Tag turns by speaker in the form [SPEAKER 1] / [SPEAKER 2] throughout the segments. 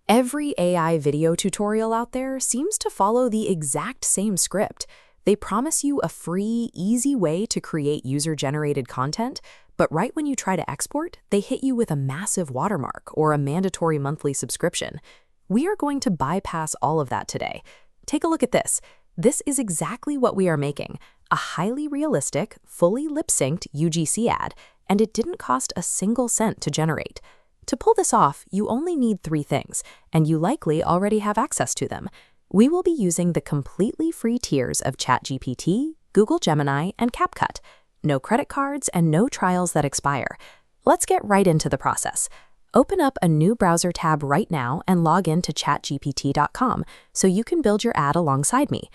[SPEAKER 1] Every AI video tutorial out there seems to follow the exact same script. They promise you a free, easy way to create user-generated content, but right when you try to export, they hit you with a massive watermark or a mandatory monthly subscription. We are going to bypass all of that today. Take a look at this. This is exactly what we are making, a highly realistic, fully lip-synced UGC ad, and it didn't cost a single cent to generate. To pull this off, you only need 3 things, and you likely already have access to them. We will be using the completely free tiers of ChatGPT, Google Gemini, and CapCut. No credit cards and no trials that expire. Let's get right into the process. Open up a new browser tab right now and log in to chatgpt.com so you can build your ad alongside me.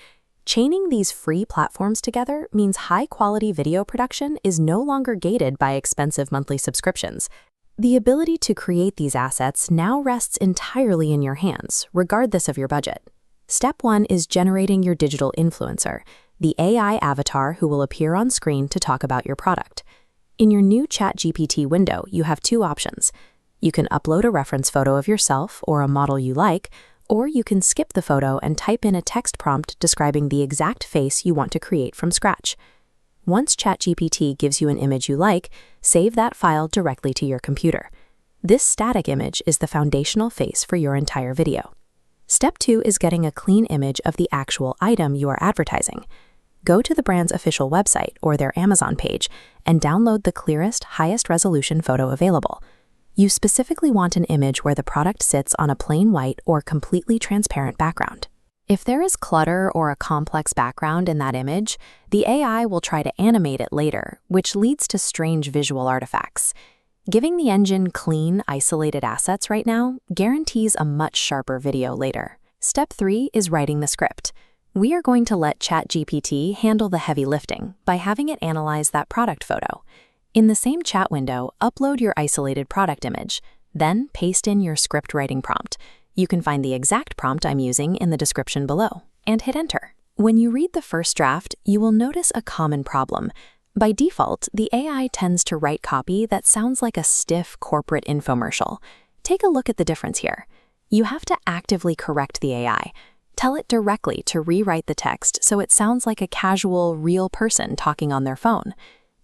[SPEAKER 1] Chaining these free platforms together means high-quality video production is no longer gated by expensive monthly subscriptions. The ability to create these assets now rests entirely in your hands, regardless of your budget. Step 1 is generating your digital influencer, the AI avatar who will appear on screen to talk about your product. In your new ChatGPT window, you have 2 options. You can upload a reference photo of yourself or a model you like, or you can skip the photo and type in a text prompt describing the exact face you want to create from scratch. Once ChatGPT gives you an image you like, save that file directly to your computer. This static image is the foundational face for your entire video. Step 2 is getting a clean image of the actual item you are advertising. Go to the brand's official website or their Amazon page and download the clearest, highest resolution photo available. You specifically want an image where the product sits on a plain white or completely transparent background. If there is clutter or a complex background in that image, the AI will try to animate it later, which leads to strange visual artifacts. Giving the engine clean, isolated assets right now guarantees a much sharper video later. Step 3 is writing the script. We are going to let ChatGPT handle the heavy lifting by having it analyze that product photo. In the same chat window, upload your isolated product image, then paste in your script writing prompt. You can find the exact prompt I'm using in the description below, and hit enter. When you read the first draft, you will notice a common problem. By default, the AI tends to write copy that sounds like a stiff corporate infomercial. Take a look at the difference here. You have to actively correct the AI. Tell it directly to rewrite the text so it sounds like a casual, real person talking on their phone.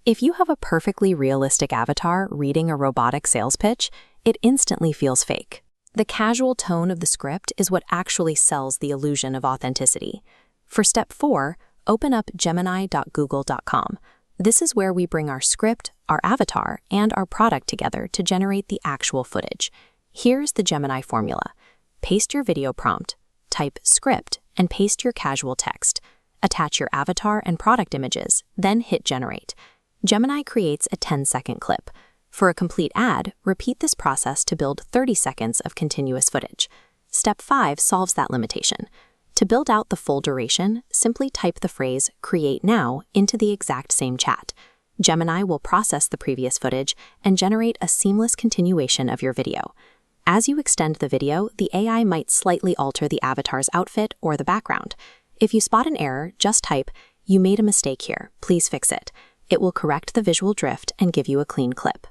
[SPEAKER 1] If you have a perfectly realistic avatar reading a robotic sales pitch, it instantly feels fake. The casual tone of the script is what actually sells the illusion of authenticity. For step 4, open up Gemini.google.com. This is where we bring our script, our avatar, and our product together to generate the actual footage. Here's the Gemini formula. Paste your video prompt, type script, and paste your casual text. Attach your avatar and product images, then hit generate. Gemini creates a 10-second clip. For a complete ad, repeat this process to build 30 seconds of continuous footage. Step 5 solves that limitation. To build out the full duration, simply type the phrase "create now" into the exact same chat. Gemini will process the previous footage and generate a seamless continuation of your video. As you extend the video, the AI might slightly alter the avatar's outfit or the background. If you spot an error, just type, "You made a mistake here, please fix it." It will correct the visual drift and give you a clean clip.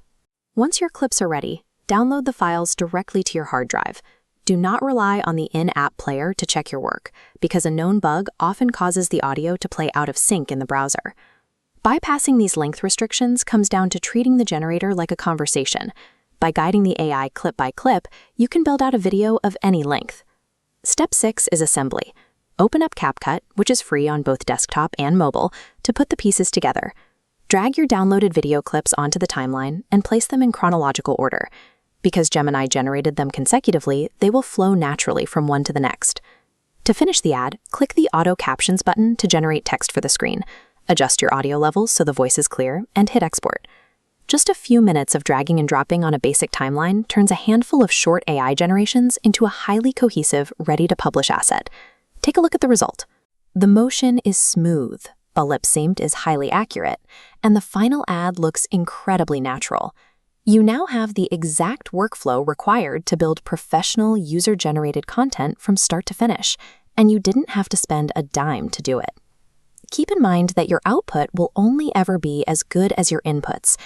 [SPEAKER 1] Once your clips are ready, download the files directly to your hard drive. Do not rely on the in-app player to check your work, because a known bug often causes the audio to play out of sync in the browser. Bypassing these length restrictions comes down to treating the generator like a conversation. By guiding the AI clip by clip, you can build out a video of any length. Step 6 is assembly. Open up CapCut, which is free on both desktop and mobile, to put the pieces together. Drag your downloaded video clips onto the timeline and place them in chronological order. Because Gemini generated them consecutively, they will flow naturally from one to the next. To finish the ad, click the Auto Captions button to generate text for the screen. Adjust your audio levels so the voice is clear, and hit export. Just a few minutes of dragging and dropping on a basic timeline turns a handful of short AI generations into a highly cohesive, ready-to-publish asset. Take a look at the result. The motion is smooth. The lip synced is highly accurate, and the final ad looks incredibly natural. You now have the exact workflow required to build professional user-generated content from start to finish, and you didn't have to spend a dime to do it. Keep in mind that your output will only ever be as good as your inputs.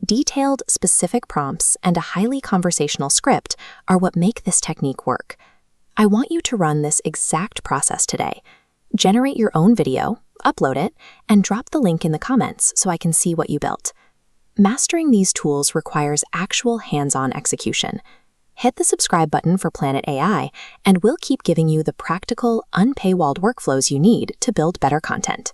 [SPEAKER 1] Detailed, specific prompts and a highly conversational script are what make this technique work. I want you to run this exact process today. Generate your own video, upload it, and drop the link in the comments so I can see what you built. Mastering these tools requires actual hands-on execution. Hit the subscribe button for Planet AI, and we'll keep giving you the practical, unpaywalled workflows you need to build better content.